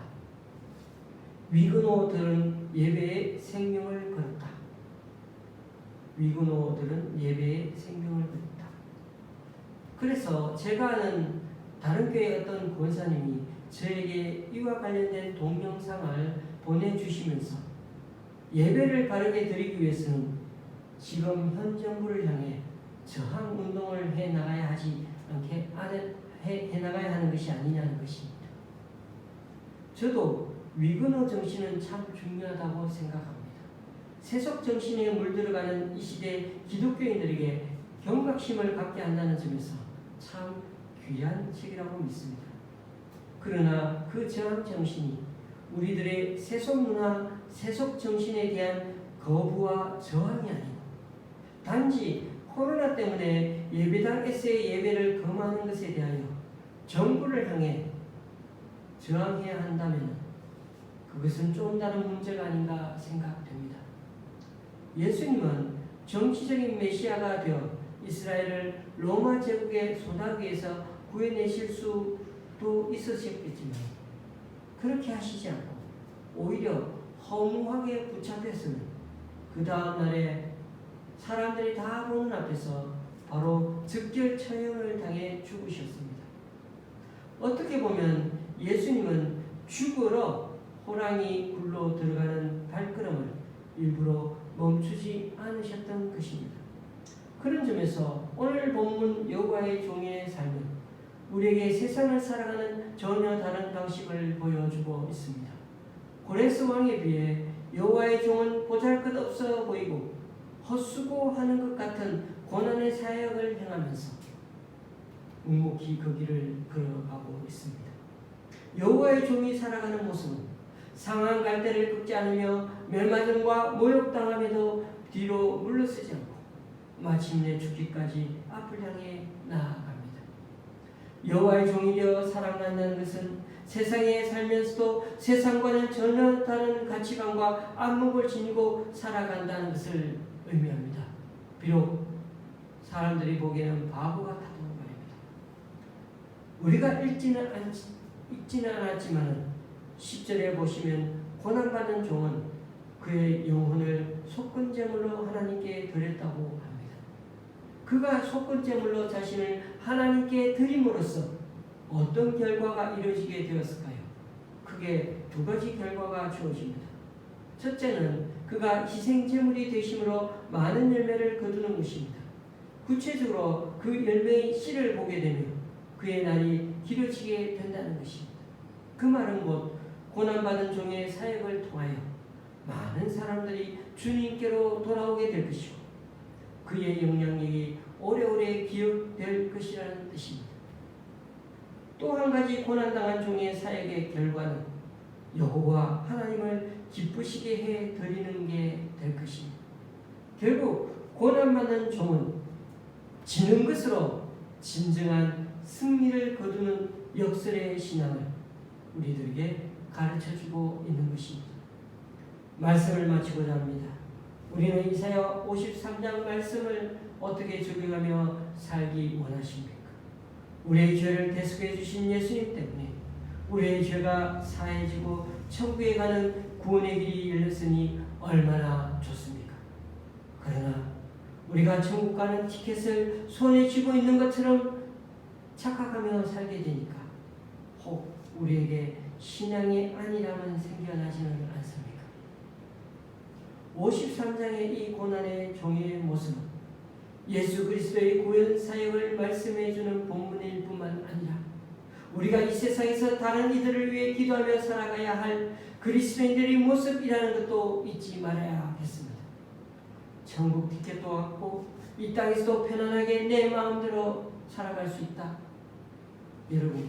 위그노들은 예배에 생명을 걸었다. 위그노들은 예배에 생명을 걸었다. 그래서 제가 아는 다른 교회 어떤 권사님이 저에게 이와 관련된 동영상을 보내주시면서 예배를 바르게 드리기 위해서는 지금 현 정부를 향해 저항 운동을 해나가야 하는 것이 아니냐는 것입니다. 저도 위그노 정신은 참 중요하다고 생각합니다. 세속 정신에 물들어가는 이 시대 기독교인들에게 경각심을 갖게 한다는 점에서 참 귀한 책이라고 믿습니다. 그러나 그 저항 정신이 우리들의 세속 문화, 세속 정신에 대한 거부와 저항이 아니고 단지 코로나 때문에 예배당에서의 예배를 금하는 것에 대하여 정부를 향해 저항해야 한다면 그것은 좀 다른 문제가 아닌가 생각됩니다. 예수님은 정치적인 메시아가 되어 이스라엘을 로마 제국의 소나기에서 구해내실 수도 있으셨겠지만 그렇게 하시지 않고 오히려 허무하게 붙잡혔으면 그 다음 날에 사람들이 다 보는 앞에서 바로 즉결 처형을 당해 죽으셨습니다. 어떻게 보면 예수님은 죽으러 호랑이 굴로 들어가는 발걸음을 일부러 멈추지 않으셨던 것입니다. 그런 점에서 오늘 본문 여호와의 종의 삶은 우리에게 세상을 살아가는 전혀 다른 방식을 보여주고 있습니다. 고레스 왕에 비해 여호와의 종은 보잘것없어 보이고 헛수고하는 것 같은 고난의 사역을 행하면서 묵묵히 그 길을 걸어가고 있습니다. 여호와의 종이 살아가는 모습은 상한 갈대를 꺾지 않으며 멸망과 모욕당함에도 뒤로 물러서지 않고 마침내 죽기까지 앞을 향해 나아갑니다. 여호와의 종이 되어 살아간다는 것은 세상에 살면서도 세상과는 전혀 다른 가치관과 안목을 지니고 살아간다는 것을 의미합니다. 비록 사람들이 보기에는 바보 같아도 말입니다. 우리가 읽지는 않았지만 10절에 보시면 고난받는 종은 그의 영혼을 속건제물로 하나님께 드렸다고 합니다. 그가 속건제물로 자신을 하나님께 드림으로써 어떤 결과가 이루어지게 되었을까요? 크게 두 가지 결과가 주어집니다. 첫째는 그가 희생제물이 되심으로 많은 열매를 거두는 것입니다. 구체적으로 그 열매의 씨를 보게 되면 그의 날이 길어지게 된다는 것입니다. 그 말은 곧 고난받은 종의 사역을 통하여 많은 사람들이 주님께로 돌아오게 될 것이고 그의 영향력이 오래오래 기억될 것이라는 뜻입니다. 또 한 가지 고난당한 종의 사역의 결과는 여호와 하나님을 기쁘시게 해 드리는 게 결국 고난받는 종은 지는 것으로 진정한 승리를 거두는 역설의 신앙을 우리들에게 가르쳐주고 있는 것입니다. 말씀을 마치고자 합니다. 우리는 이사야 53장 말씀을 어떻게 적용하며 살기 원하십니까? 우리의 죄를 대속해 주신 예수님 때문에 우리의 죄가 사해지고 천국에 가는 구원의 길이 열렸으니 얼마나 좋습니까? 그러나 우리가 천국 가는 티켓을 손에 쥐고 있는 것처럼 착각하며 살게 되니까 혹 우리에게 신앙이 아니라면 생겨나지는 않습니까? 53장의 이 고난의 종의 모습은 예수 그리스도의 구원 사역을 말씀해 주는 본문일 뿐만 아니라 우리가 이 세상에서 다른 이들을 위해 기도하며 살아가야 할 그리스도인들의 모습이라는 것도 잊지 말아야 하겠습니다. 천국 티켓도 갖고 이 땅에서도 편안하게 내 마음대로 살아갈 수 있다. 여러분,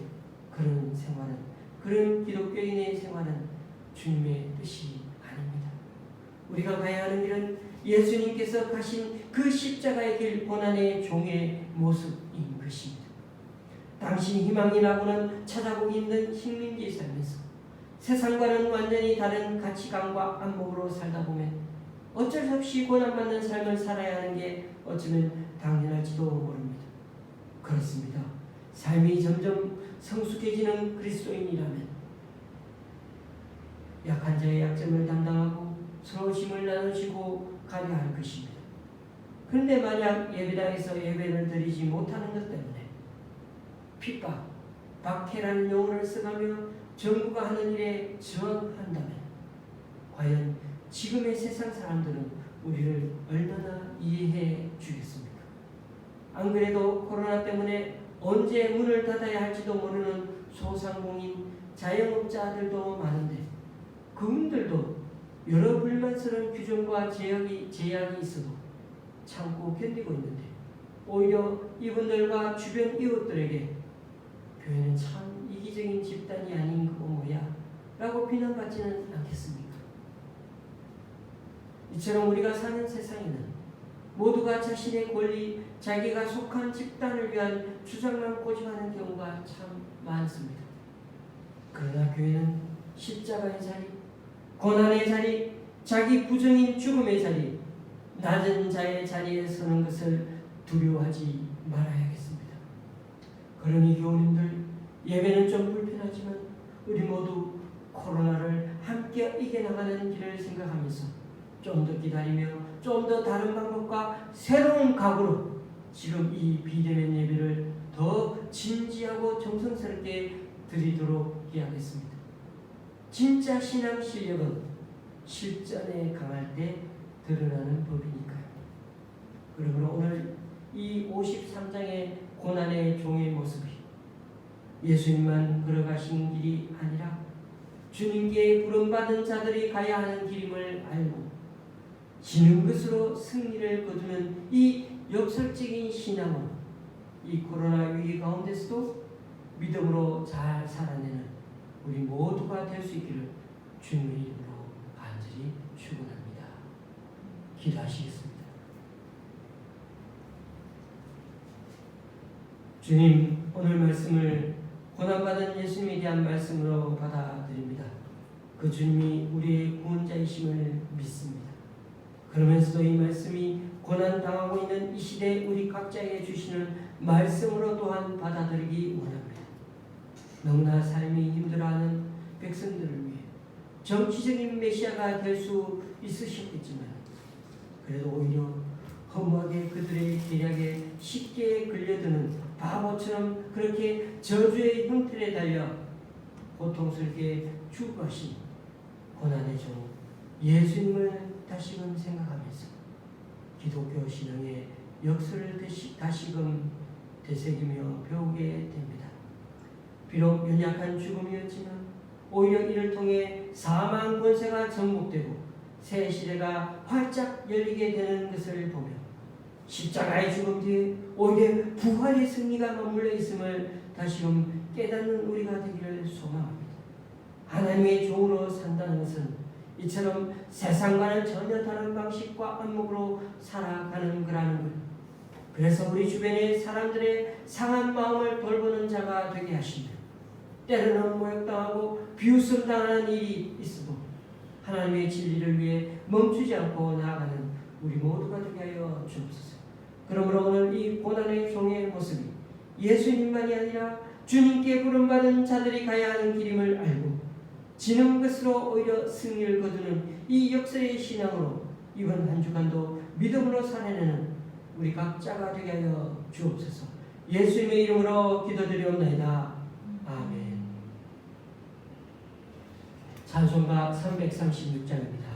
그런 생활은, 그런 기독교인의 생활은 주님의 뜻이 아닙니다. 우리가 가야 하는 길은 예수님께서 가신 그 십자가의 길, 고난의 종의 모습인 것입니다. 당신 희망이라고는 찾아보기 힘든 식민지에 살면서 세상과는 완전히 다른 가치관과 안목으로 살다 보면 어쩔 수 없이 고난받는 삶을 살아야 하는 게 어쩌면 당연할지도 모릅니다. 그렇습니다. 삶이 점점 성숙해지는 그리스도인이라면 약한 자의 약점을 담당하고 서로 짐을 나누시고 가려 할 것입니다. 그런데 만약 예배당에서 예배를 드리지 못하는 것 때문에 핍박, 박해라는 용어를 써가며 정부가 하는 일에 저항한다면 과연 지금의 세상 사람들은 우리를 얼마나 이해해 주겠습니까? 안 그래도 코로나 때문에 언제 문을 닫아야 할지도 모르는 소상공인, 자영업자들도 많은데 그분들도 여러 불만스러운 규정과 제약이 있어도 참고 견디고 있는데 오히려 이분들과 주변 이웃들에게 교회는 참 이기적인 집단이 아닌 거 뭐야 라고 비난받지는 않겠습니까? 이처럼 우리가 사는 세상에는 모두가 자신의 권리, 자기가 속한 집단을 위한 주장만 고집하는 경우가 참 많습니다. 그러나 교회는 십자가의 자리, 고난의 자리, 자기 부정인 죽음의 자리, 낮은 자의 자리에 서는 것을 두려워하지 말아야겠습니다. 그러니 교우님들, 예배는 좀 불편하지만 우리 모두 코로나를 함께 이겨나가는 길을 생각하면서 좀 더 기다리며 좀 더 다른 방법과 새로운 각오로 지금 이 비대면 예배를 더 진지하고 정성스럽게 드리도록 해야겠습니다. 진짜 신앙 실력은 실전에 강할 때 드러나는 법이니까요. 그러므로 오늘 이 53장의 고난의 종의 모습이 예수님만 걸어가신 길이 아니라 주님께 부름받은 자들이 가야 하는 길임을 알고 지는 것으로 승리를 거두는 이 역설적인 신앙은 이 코로나 위기 가운데서도 믿음으로 잘 살아내는 우리 모두가 될 수 있기를 주님의 이름으로 간절히 축원합니다. 기도하시겠습니다. 주님, 오늘 말씀을 고난받은 예수님에 대한 말씀으로 받아들입니다. 그 주님이 우리의 구원자이심을 믿습니다. 그러면서도 이 말씀이 고난당하고 있는 이 시대에 우리 각자에게 주시는 말씀으로 또한 받아들이기 원합니다. 너무나 삶이 힘들어하는 백성들을 위해 정치적인 메시아가 될 수 있으셨겠지만 그래도 오히려 허무하게 그들의 계략에 쉽게 끌려드는 바보처럼 그렇게 저주의 형틀에 달려 고통스럽게 죽어가신 고난의 종 예수님을 다시금 생각하면서 기독교 신앙의 역사를 다시금 되새기며 배우게 됩니다. 비록 연약한 죽음이었지만 오히려 이를 통해 사망 권세가 정복되고 새 시대가 활짝 열리게 되는 것을 보며 십자가의 죽음 뒤에 오히려 부활의 승리가 머물러 있음을 다시금 깨닫는 우리가 되기를 소망합니다. 하나님의 종으로 산다는 것은 이처럼 세상과는 전혀 다른 방식과 안목으로 살아가는 거라는 것. 그래서 우리 주변의 사람들의 상한 마음을 돌보는 자가 되게 하시며 때로는 모욕당하고 비웃음당하는 일이 있어도 하나님의 진리를 위해 멈추지 않고 나아가는 우리 모두가 되게 하여 주옵소서. 그러므로 오늘 이 고난의 종의 모습이 예수님만이 아니라 주님께 부름받은 자들이 가야 하는 길임을 알고 지는 것으로 오히려 승리를 거두는 이 역사의 신앙으로 이번 한 주간도 믿음으로 살아내는 우리 각자가 되게 하여 주옵소서. 예수님의 이름으로 기도드리옵나이다. 아멘. 찬송가 336장입니다.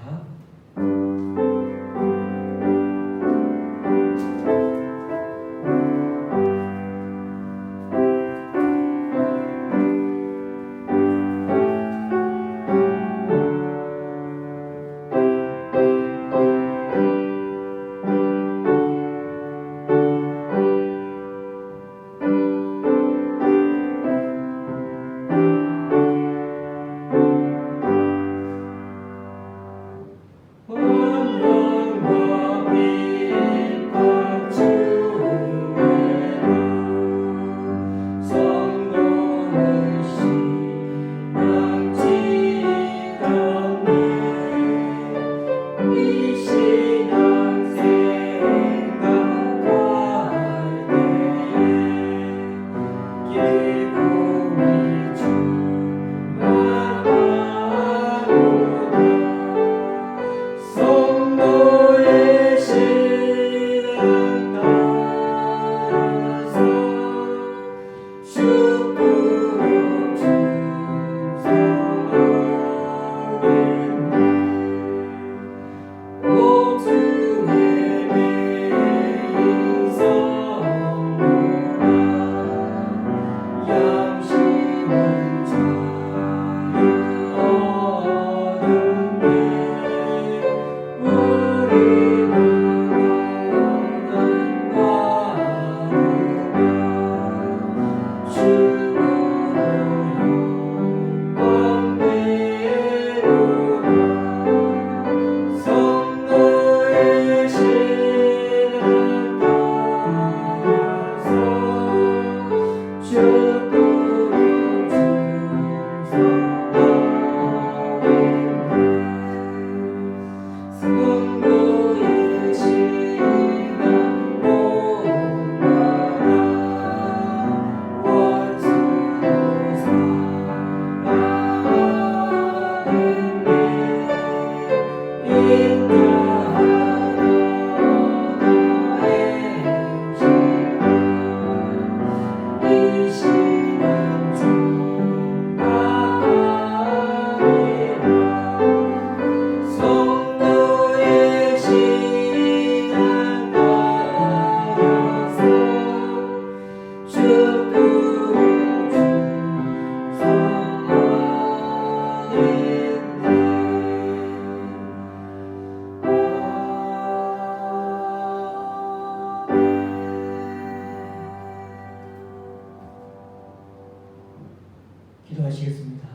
기도하시겠습니다.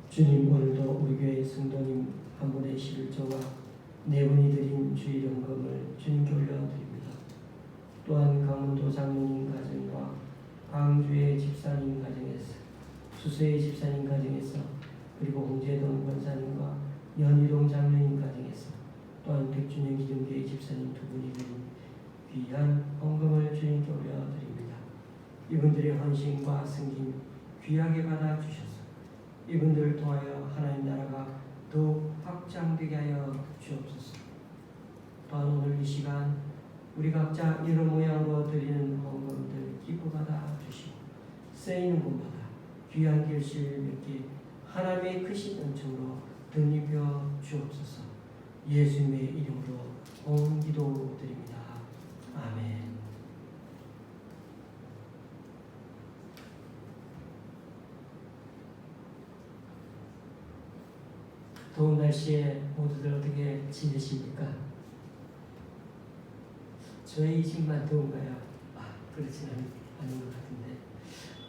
주님, 오늘도 우리 교회 성도님 한 분의 실조와 네 분이 드린 주일 헌금을 주님께 올려드립니다. 또한 강원도 장로님 가정과 광주의 집사님 가정에서, 수서의 집사님 가정에서, 그리고 홍제동 권사님과 연희동 장로님 가정에서, 또한 백준영 기존교회 집사님 두 분이 드린 귀한 헌금을 주님께 올려드립니다. 이분들의 헌신과 승진 귀하게 받아주셔서 이분들을 통하여 하나님 나라가 더욱 확장되게 하여 주옵소서. 또한 오늘 이 시간 우리 각자 여러 모양으로 드리는 헌금들 기뻐 받아 주시고 쓰이는 곳마다 귀한 결실 맺게 하나님의 크신 은총으로 덧입혀 주옵소서. 예수님의 이름으로 온 기도 드립니다. 아멘. 더운 날씨에 모두들 어떻게 지내십니까? 저희 집만 더운가요? 그렇지는 않은 것 같은데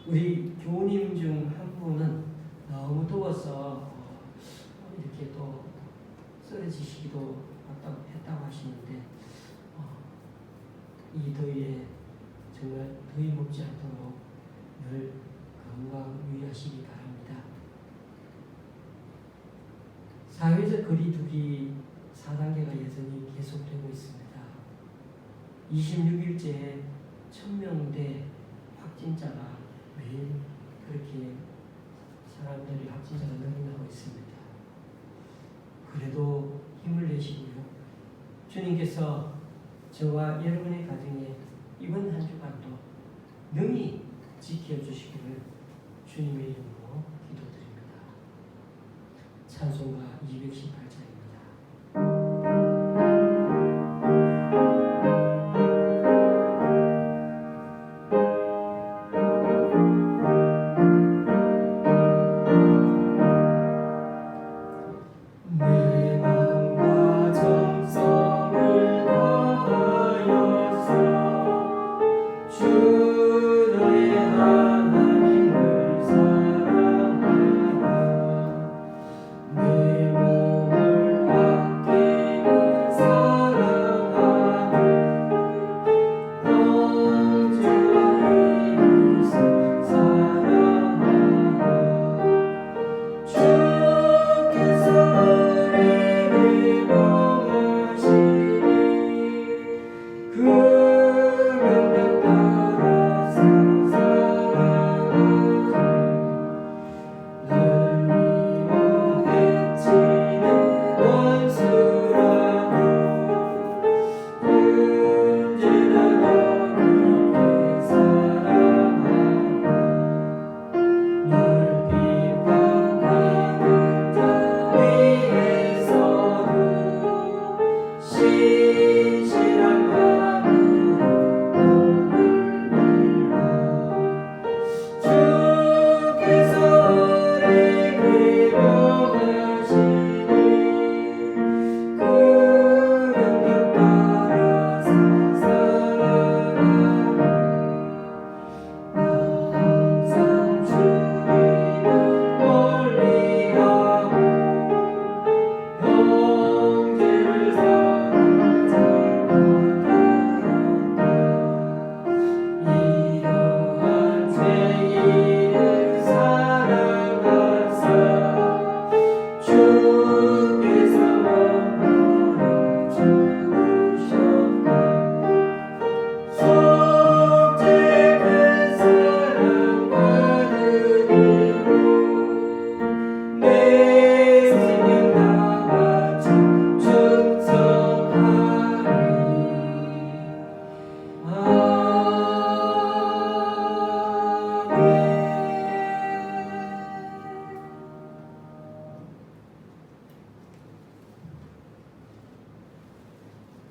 우리 교우님 중 한 분은 너무 더워서 이렇게 또 쓰러지시기도 했다고 하시는데 이 더위에 정말 더위 먹지 않도록 늘 건강 유의하시기 바랍니다. 사회적 거리두기 4단계가 여전히 계속되고 있습니다. 26일째 1000명대 확진자가 매일 그렇게 사람들이 확진자가 늘어나고 있습니다. 그래도 힘을 내시고요. 주님께서 저와 여러분의 가정에 이번 한 주간도 능히 지켜주시기를 주님의 이름으로 기도드립니다. 찬송가 218장입니다.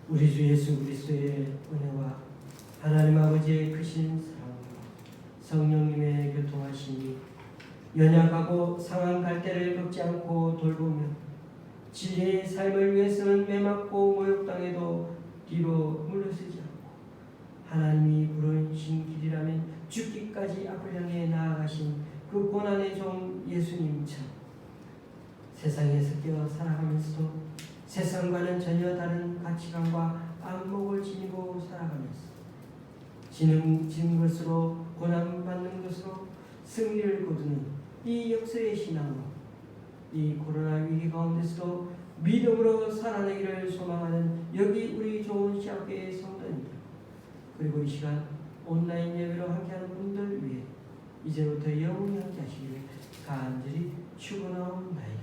우리 주 예수 그리스도의 은혜와 하나님 아버지의 크신 사랑과 성령님의 교통하심이 연약하고 상한 갈대를 꺾지 않고 돌보며 진리의 삶을 위해서는 매맞고 모욕당해도 뒤로 물러서지 않고 하나님이 부르신 길이라면 죽기까지 앞을 향해 나아가신 그 고난의 종 예수님처럼 세상에 섞여 살아가면서도 세상과는 전혀 다른 가치관과 안목을 지니고 살아가면서 지는 것으로 고난받는 것으로 승리를 거두는 이 역사의 신앙으로 이 코로나 위기 가운데서도 믿음으로 살아내기를 소망하는 여기 우리 좋은 시학교의 성도님들 그리고 이 시간 온라인 예배로 함께하는 분들 위해 이제부터 영원히 함께 하시기를 간절히 축원하옵나이다.